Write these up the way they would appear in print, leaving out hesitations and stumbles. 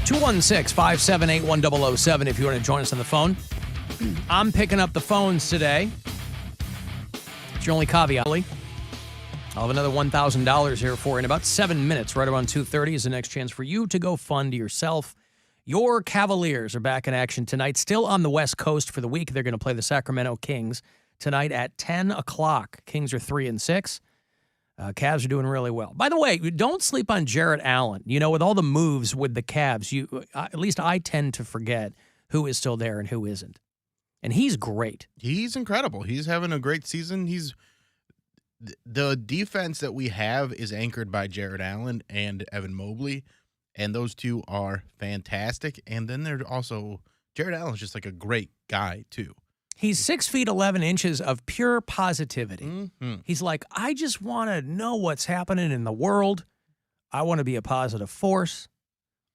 216-578-1007 if you want to join us on the phone. I'm picking up the phones today. It's your only caveat. I'll have another $1,000 here for you in about 7 minutes. Right around 2:30 is the next chance for you to go fund yourself. Your Cavaliers are back in action tonight, still on the West Coast for the week. They're going to play the Sacramento Kings tonight at 10 o'clock. Kings are 3-6. Cavs are doing really well. By the way, don't sleep on Jarrett Allen. You know, with all the moves with the Cavs, at least I tend to forget who is still there and who isn't. And he's great. He's incredible. He's having a great season. The defense that we have is anchored by Jarrett Allen and Evan Mobley, and those two are fantastic. And then there's also Jarrett Allen's just like a great guy too. He's 6 feet 11 inches of pure positivity. Mm-hmm. He's like, I just want to know what's happening in the world. I want to be a positive force.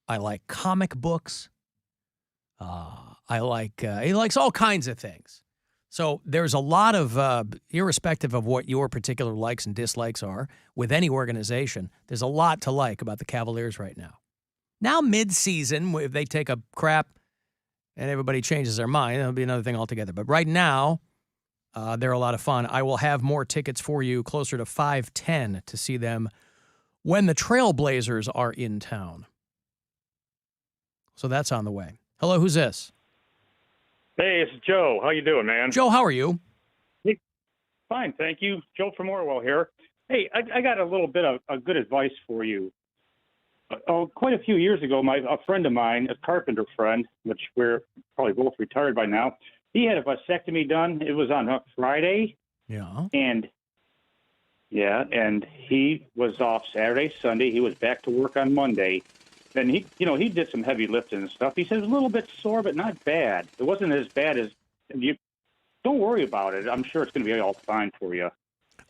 I like comic books. He likes all kinds of things. So there's a lot of, irrespective of what your particular likes and dislikes are with any organization, there's a lot to like about the Cavaliers right now. Now mid-season, if they take a crap and everybody changes their mind, that'll be another thing altogether. But right now, they're a lot of fun. I will have more tickets for you closer to 5:10 to see them when the Trailblazers are in town. So that's on the way. Hello, who's this? Hey, it's Joe. How you doing, man? Joe, how are you? Hey, fine, thank you. Joe from Orwell here. Hey, I got a little bit of good advice for you. Quite a few years ago, a friend of mine, a carpenter friend, which we're probably both retired by now, he had a vasectomy done. It was on a Friday. Yeah. And he was off Saturday, Sunday. He was back to work on Monday. And he did some heavy lifting and stuff. He said it was a little bit sore, but not bad. It wasn't as bad as you. Don't worry about it. I'm sure it's going to be all fine for you.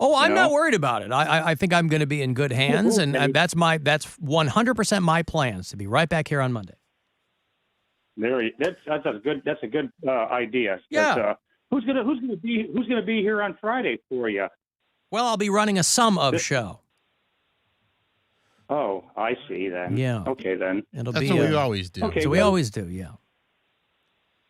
Oh, I'm not worried about it. I think I'm going to be in good hands, and that's 100% my plans to be right back here on Monday. That's a good idea. Yeah. But, who's gonna be here on Friday for you? Well, I'll be running a sum of show. Oh, I see then. Yeah. Okay then. That's what we always do. Okay, we always do. Yeah.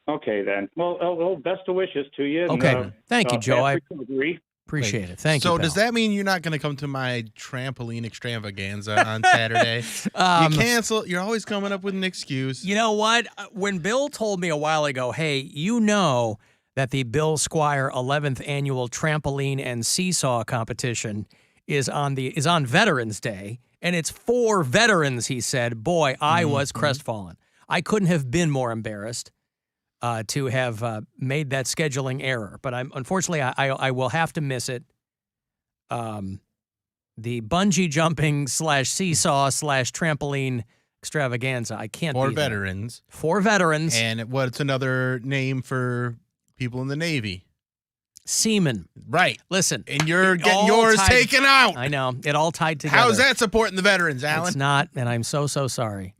Okay then. Well, best of wishes to you. Okay. Thank you, Joe. I agree. appreciate it. Thank you. So does that mean you're not going to come to my trampoline extravaganza on Saturday? You cancel. You're always coming up with an excuse. You know what? When Bill told me a while ago, hey, you know that the Bill Squire 11th annual trampoline and seesaw competition is on Veterans Day, and it's for veterans, he said, boy, I was crestfallen. I couldn't have been more embarrassed to have made that scheduling error. But unfortunately, I will have to miss it. The bungee jumping / seesaw / trampoline extravaganza. I can't be For there. veterans. For veterans. And what's another name for people in the Navy? Seamen. Right. Listen. And you're getting yours taken out. I know. It all tied together. How's that supporting the veterans, Alan? It's not, and I'm so sorry.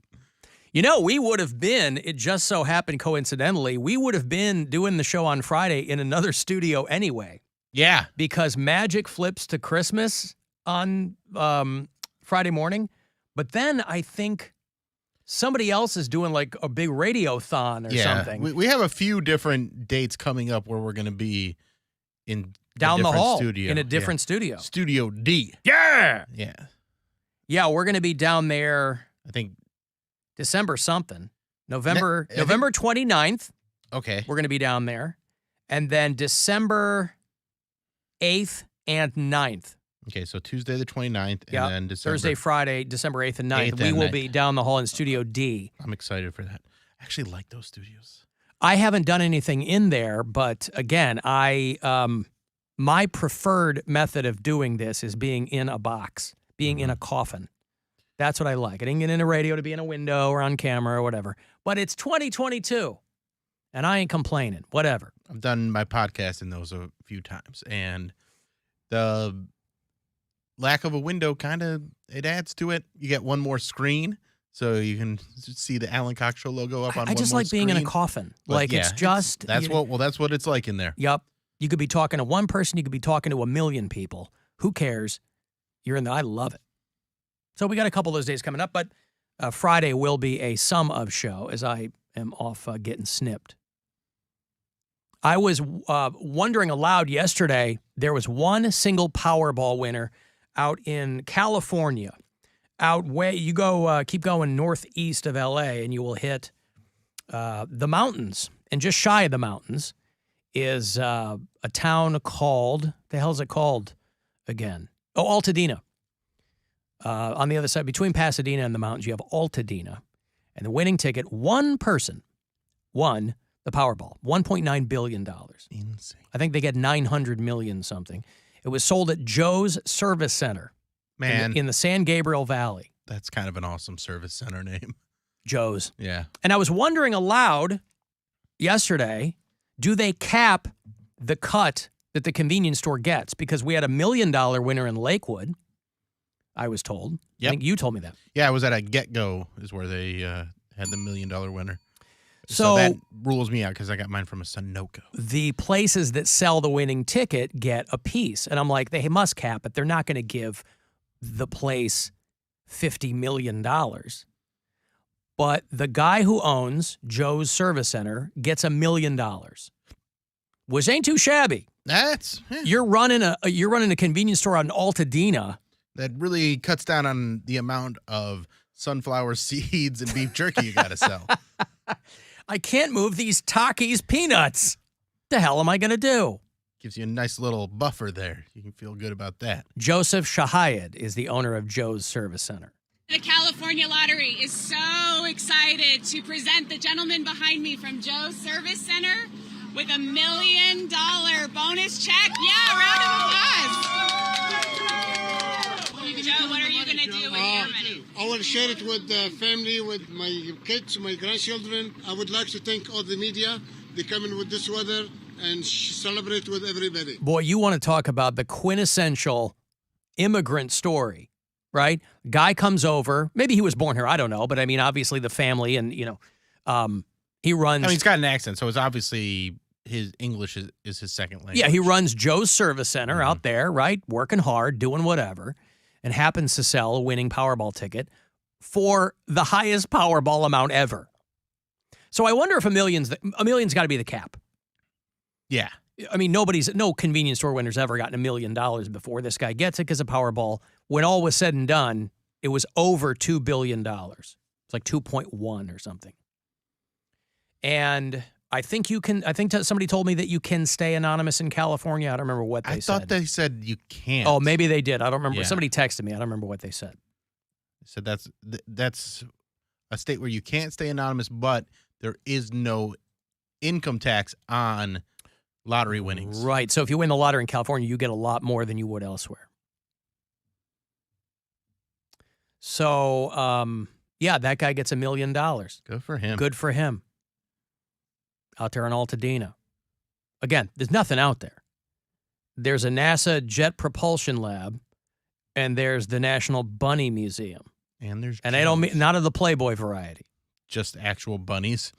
You know, we would have been, it just so happened coincidentally, we would have been doing the show on Friday in another studio anyway. Yeah. Because Magic flips to Christmas on Friday morning. But then I think somebody else is doing like a big radiothon or something. We have a few different dates coming up where we're going to be in down the hall studio. In a different studio. Studio D. Yeah. Yeah. Yeah, we're going to be down there. I think December something. November 29th. Okay. We're going to be down there. And then December 8th and 9th. Okay, so Tuesday the 29th and then December. Thursday, Friday, December 8th and 9th. 8th we and will 9th. be down the hall in Studio D. I'm excited for that. I actually like those studios. I haven't done anything in there, but again, my preferred method of doing this is being in a box, being in a coffin. That's what I like. I didn't get into radio to be in a window or on camera or whatever. But it's 2022, and I ain't complaining. Whatever. I've done my podcast in those a few times, and the lack of a window it adds to it. You get one more screen, so you can see the Alan Cox Show logo up on one more screen. I just like being in a coffin. But like, yeah, it's just... that's what it's like in there. Yep. You could be talking to one person. You could be talking to a million people. Who cares? You're in there. I love it. So we got a couple of those days coming up, but Friday will be a sum of show as I am off getting snipped. I was wondering aloud yesterday, there was one single Powerball winner out in California. Out way, you go, keep going northeast of LA and you will hit the mountains. And just shy of the mountains is a town called, the hell is it called again? Oh, Altadena. On the other side, between Pasadena and the mountains, you have Altadena. And the winning ticket, one person won the Powerball, $1.9 billion. Insane. I think they get 900 million something. It was sold at Joe's Service Center. Man. In the San Gabriel Valley. That's kind of an awesome service center name. Joe's. Yeah. And I was wondering aloud yesterday, do they cap the cut that the convenience store gets? Because we had $1 million winner in Lakewood, I was told. Yep. I think you told me that. Yeah, I was at a Get-Go is where they had the $1 million winner. So that rules me out because I got mine from a Sunoco. The places that sell the winning ticket get a piece. And I'm like, they must cap it. They're not going to give the place $50 million. But the guy who owns Joe's Service Center gets $1 million, which ain't too shabby. That's You're running a convenience store on Altadena. that really cuts down on the amount of sunflower seeds and beef jerky you got to sell. I can't move these Takis peanuts. The hell am I going to do? Gives you a nice little buffer there. You can feel good about that. Joseph Shahayed is the owner of Joe's Service Center. The California Lottery is so excited to present the gentleman behind me from Joe's Service Center with $1 million bonus check. Yeah, round of applause. Joe, what are you going to do with your money? I will share it with the family, with my kids, my grandchildren. I would like to thank all the media. They come in with this weather and celebrate with everybody. Boy, you want to talk about the quintessential immigrant story, right? Guy comes over. Maybe he was born here. I don't know. But, I mean, obviously the family and, he runs. I mean, he's got an accent, so it's obviously his English is his second language. Yeah, he runs Joe's Service Center out there, right? Working hard, doing whatever, and happens to sell a winning Powerball ticket for the highest Powerball amount ever. So I wonder if $1 million's got to be the cap. Yeah. I mean, no convenience store winner's ever gotten $1 million before. This guy gets it because of Powerball. When all was said and done, it was over $2 billion. It's like 2.1 or something. And I think somebody told me that you can stay anonymous in California. I don't remember what they said. I thought they said you can't. Oh, maybe they did. I don't remember. Yeah. Somebody texted me. I don't remember what they said. So that's a state where you can't stay anonymous, but there is no income tax on lottery winnings. Right. So if you win the lottery in California, you get a lot more than you would elsewhere. So, yeah, that guy gets $1 million. Good for him. Good for him. Out there in Altadena. Again, there's nothing out there. There's a NASA Jet Propulsion Lab, and there's the National Bunny Museum. And I don't mean not of the Playboy variety. Just actual bunnies.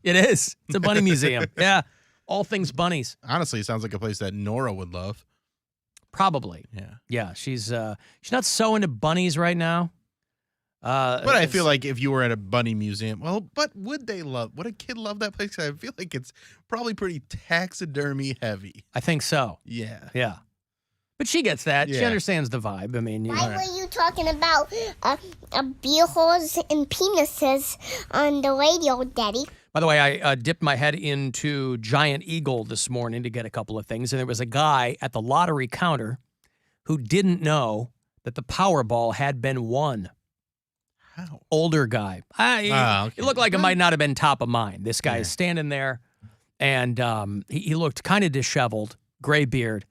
It is. It's a bunny museum. Yeah. All things bunnies. Honestly, it sounds like a place that Nora would love. Probably. Yeah. Yeah. She's not so into bunnies right now. But I feel like if you were at a bunny museum, but would a kid love that place? I feel like it's probably pretty taxidermy heavy. I think so. Yeah. Yeah. But she gets that. She Yeah. understands the vibe. I mean, Why were you talking about beer holes and penises on the radio, Daddy? By the way, I dipped my head into Giant Eagle this morning to get a couple of things, and there was a guy at the lottery counter who didn't know that the Powerball had been won. How? Older guy. Okay. It looked like it might not have been top of mind. This guy is standing there, and he looked kind of disheveled, gray beard,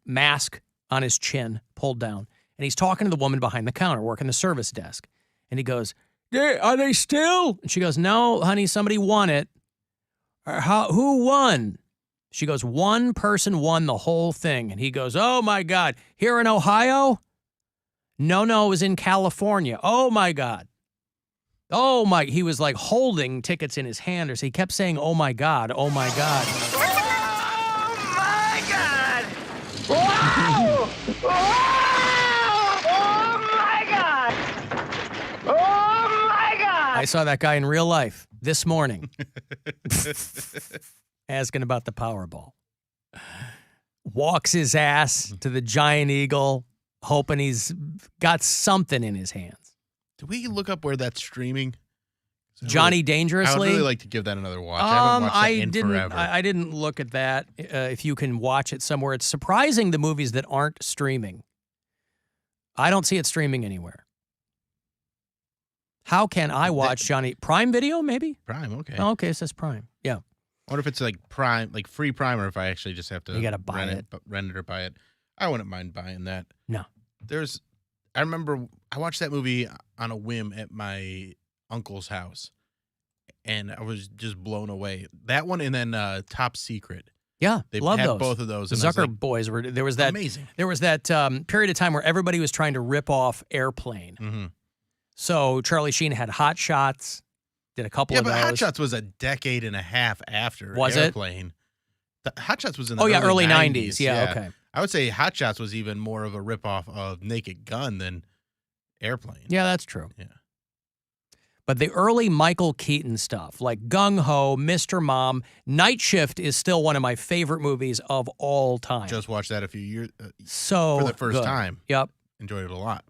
mask on his chin, pulled down. And he's talking to the woman behind the counter, working the service desk. And he goes, "Are they still?" And she goes, "No, honey, somebody won it." Who won? She goes, "One person won the whole thing." And he goes, "Oh, my God. Here in Ohio?" No, it was in California. Oh, my God. Oh, my. He was like holding tickets in his hand, or so he kept saying, "Oh, my God. Oh, my God." Oh my God! Whoa! Oh my God! Oh I saw that guy in real life this morning asking about the Powerball. Walks his ass to the Giant Eagle, hoping he's got something in his hands. Do we look up where that's streaming? Johnny Dangerously? I would really like to give that another watch. I haven't watched that in forever. I didn't look at that. If you can watch it somewhere. It's surprising the movies that aren't streaming. I don't see it streaming anywhere. How can I watch Johnny? Prime Video, maybe? Prime, okay. Oh, okay, it says Prime. Yeah. I wonder if it's like Prime, like free Prime, or if I actually just have to You gotta buy rent it or buy it. I wouldn't mind buying that. No. I remember I watched that movie on a whim at my uncle's house, and I was just blown away. That one, and then Top Secret. Yeah, They love had those. both of those. The and I was Zucker like, boys were there was that amazing. There was that period of time where everybody was trying to rip off Airplane. Mm-hmm. So Charlie Sheen had Hot Shots, did a couple of those. Yeah, but Hot Shots was a decade and a half after Was Airplane. Hot Shots was in the early 90s. 90s. Yeah, okay. I would say Hot Shots was even more of a ripoff of Naked Gun than Airplane. Yeah, that's true. Yeah. But the early Michael Keaton stuff, like Gung Ho, Mr. Mom, Night Shift is still one of my favorite movies of all time. Just watched that a few years so for the first good. time. Yep. Enjoyed it a lot.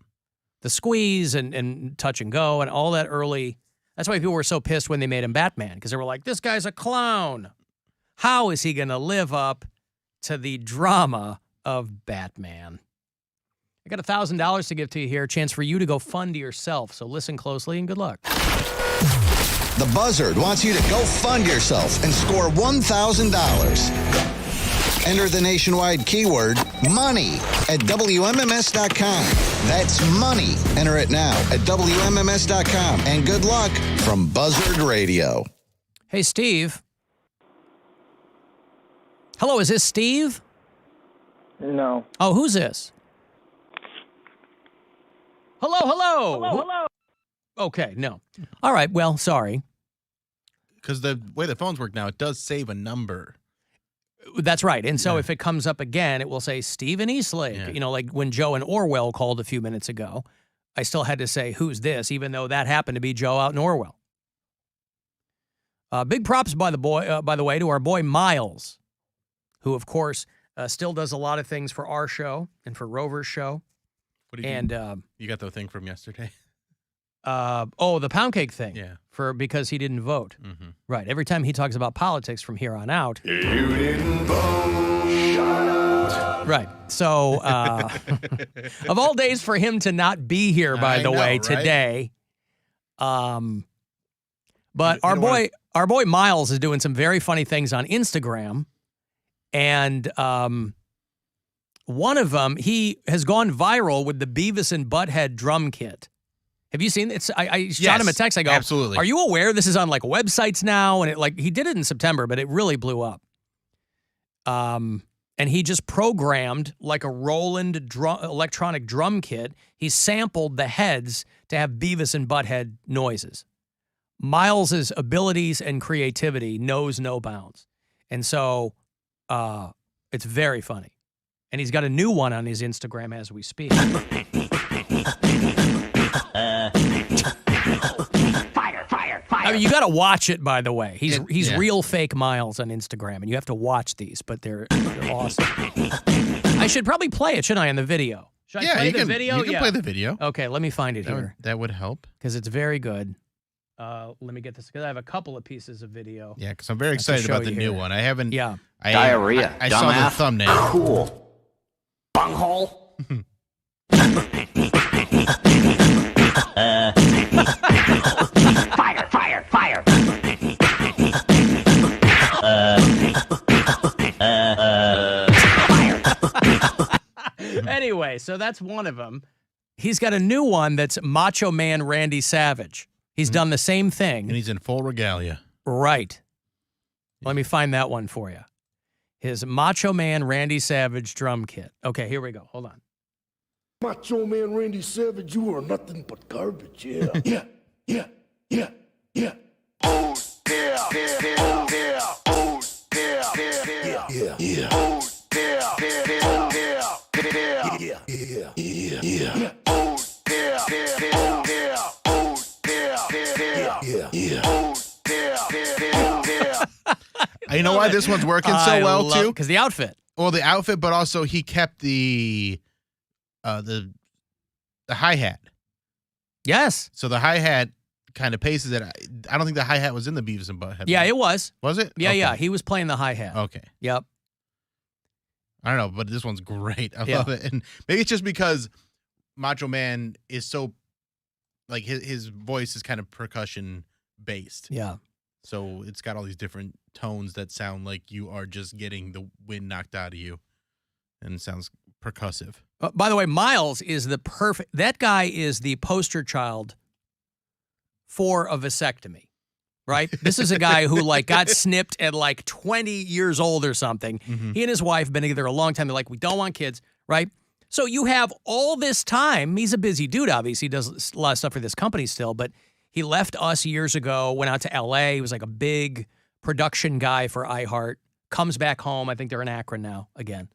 The Squeeze and Touch and Go and all that early. That's why people were so pissed when they made him Batman, because they were like, this guy's a clown. How is he going to live up to the drama of Batman? I got $1,000 to give to you here. A chance for you to go fund yourself. So listen closely and good luck. The Buzzard wants you to go fund yourself and score $1,000. Enter the nationwide keyword money at WMMS.com. That's money. Enter it now at WMMS.com. And good luck from Buzzard Radio. Hey, Steve. Hello, is this Steve? No. Oh, who's this? Hello. Hello. Okay, no. All right, well, sorry. Because the way the phones work now, it does save a number. That's right. And so if it comes up again, it will say Stephen Eastlake. Yeah. You know, like when Joe and Orwell called a few minutes ago, I still had to say, who's this? Even though that happened to be Joe out in Orwell. Big props, by the way, to our boy Miles, who, of course, still does a lot of things for our show and for Rover's show. What do you do? You got the thing from yesterday? The Poundcake thing. Yeah. Because he didn't vote. Mm-hmm. Right. Every time he talks about politics from here on out. You didn't vote. Shut up. Right. So, of all days for him to not be here, by the way, right? today. But our boy Miles is doing some very funny things on Instagram. And one of them, he has gone viral with the Beavis and Butthead drum kit. Have you seen it? I shot him a text. I go, absolutely. Are you aware this is on like websites now? And he did it in September, but it really blew up. And he just programmed like a Roland electronic drum kit. He sampled the heads to have Beavis and Butthead noises. Miles's abilities and creativity knows no bounds. And so it's very funny. And he's got a new one on his Instagram as we speak. Fire. I mean, you got to watch it, by the way. He's real fake Miles on Instagram, and you have to watch these, but they're awesome. I should probably play it, shouldn't I, in the video? Should I play the video? You can play the video. Okay, let me find it here. That would help. Because it's very good. Let me get this, because I have a couple of pieces of video. Yeah, because I'm very excited about the new one. I haven't. Yeah. Diarrhea. I saw the thumbnail. Cool. Bunghole. Fire. Anyway, so that's one of them. He's got a new one that's Macho Man Randy Savage. He's done the same thing. And he's in full regalia. Right. Let me find that one for you. His Macho Man Randy Savage drum kit. Okay, here we go. Hold on. Macho Man Randy Savage, you are nothing but garbage, yeah. Yeah. Oh, yeah. You know why this one's working so well too? Because the outfit. Well, the outfit, but also he kept the hi-hat. Yes. So the hi-hat kind of paces it. I don't think the hi-hat was in the Beavis and Butthead. Yeah, it was. Was it? Yeah, Okay. yeah. He was playing the hi-hat. Okay. Yep. I don't know, but this one's great. I love it. And maybe it's just because Macho Man is so, like, his voice is kind of percussion based. Yeah. So it's got all these different tones that sound like you are just getting the wind knocked out of you. And it sounds percussive. By the way, Miles is that guy is the poster child for a vasectomy, right? This is a guy who like got snipped at like 20 years old or something. Mm-hmm. He and his wife have been together a long time. They're like, we don't want kids, right? So you have all this time. He's a busy dude, obviously. He does a lot of stuff for this company still, but he left us years ago, went out to L.A. He was like a big production guy for iHeart. Comes back home. I think they're in Akron now again.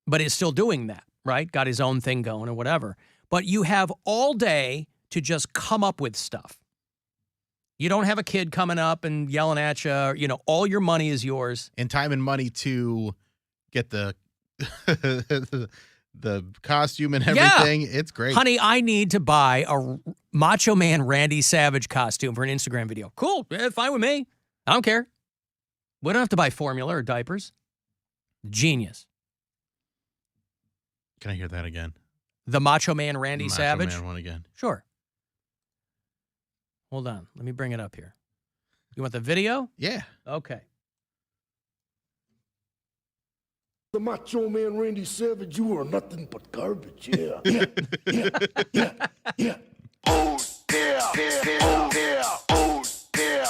But is still doing that, right? Got his own thing going or whatever. But you have all day to just come up with stuff. You don't have a kid coming up and yelling at you. You know, all your money is yours. And time and money to get the the costume and everything. Yeah. It's great. Honey, I need to buy a Macho Man Randy Savage costume for an Instagram video. Cool. Yeah, fine with me. I don't care. We don't have to buy formula or diapers. Genius. Can I hear that again? The Macho Man Randy Savage? Macho Man one again. Sure. Hold on. Let me bring it up here. You want the video? Yeah. Okay. The Macho Man Randy Savage, you are nothing but garbage. Yeah. Yeah. Oh, yeah. Oh, yeah. Oh, yeah.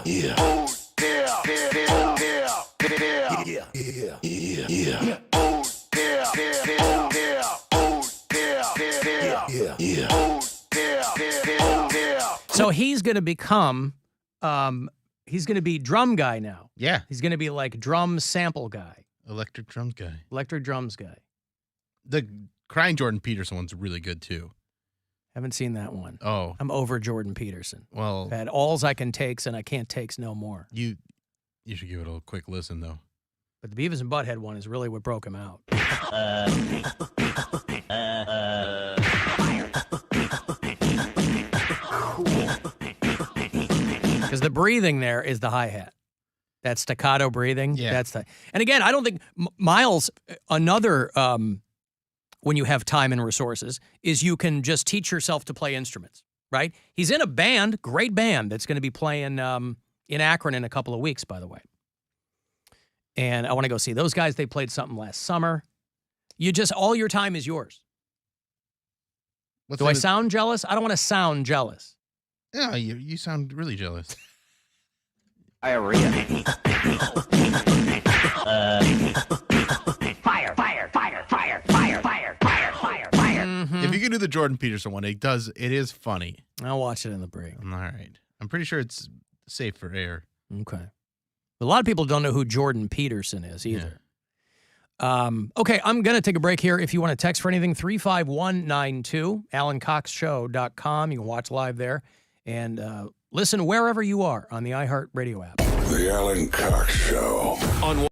Yeah. Oh, yeah. Yeah. Oh, yeah. Yeah. Oh, yeah. So he's going to become, he's going to be drum guy now. Yeah. He's going to be like drum sample guy. Electric drums guy. Electric drums guy. The Crying Jordan Peterson one's really good too. Haven't seen that one. Oh. I'm over Jordan Peterson. Well. I've had alls I can takes and I can't takes no more. You should give it a quick listen though. But the Beavis and Butthead one is really what broke him out. Because the breathing there is the hi-hat. That staccato breathing. Yeah. That's the. And again, I don't think Miles, another, when you have time and resources, is you can just teach yourself to play instruments, right? He's in a band, great band, that's going to be playing in Akron in a couple of weeks, by the way. And I want to go see those guys. They played something last summer. You just, all your time is yours. Do I sound jealous? I don't want to sound jealous. Yeah, you sound really jealous. Diarrhea. Fire. If you can do the Jordan Peterson one, it is funny. I'll watch it in the break. All right. I'm pretty sure it's safe for air. Okay. A lot of people don't know who Jordan Peterson is either. Yeah. Okay, I'm going to take a break here. If you want to text for anything, 35192, AlanCoxShow.com. You can watch live there and listen wherever you are on the iHeart Radio app. The Alan Cox Show. On